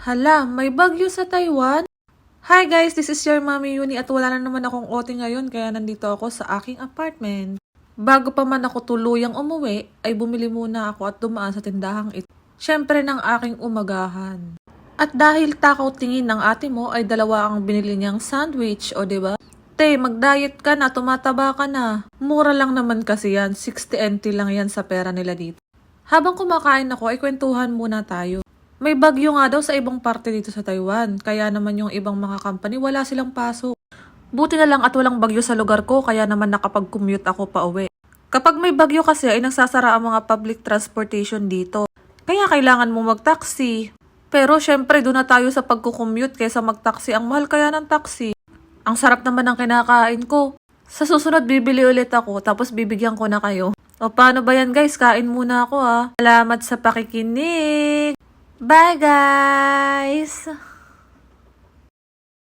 Hala, may bagyo sa Taiwan? Hi guys, this is your Mommy Yuni at wala na naman akong OT ngayon kaya nandito ako sa aking apartment. Bago pa man ako tuluyang umuwi, ay bumili muna ako at dumaan sa tindahang ito. Siyempre ng aking umagahan. At dahil takaw tingin ng ate mo ay dalawa ang binili niyang sandwich, o diba? Te, mag-diet ka na, tumataba ka na. Mura lang naman kasi yan, 60 NT lang yan sa pera nila dito. Habang kumakain ako ay kwentuhan muna tayo. May bagyo nga daw sa ibang parte dito sa Taiwan, kaya naman yung ibang mga company wala silang pasok. Buti na lang at walang bagyo sa lugar ko, kaya naman nakapag-commute ako pa uwi. Kapag may bagyo kasi ay nagsasara ang mga public transportation dito, kaya kailangan mo mag-taxi. Pero syempre doon na tayo sa pagkukommute kaysa mag-taxi, ang mahal kaya ng taxi. Ang sarap naman ng kinakain ko. Sa susunod bibili ulit ako, tapos bibigyan ko na kayo. O paano ba yan guys, kain muna ako ha. Salamat sa pakikinig! Bye guys!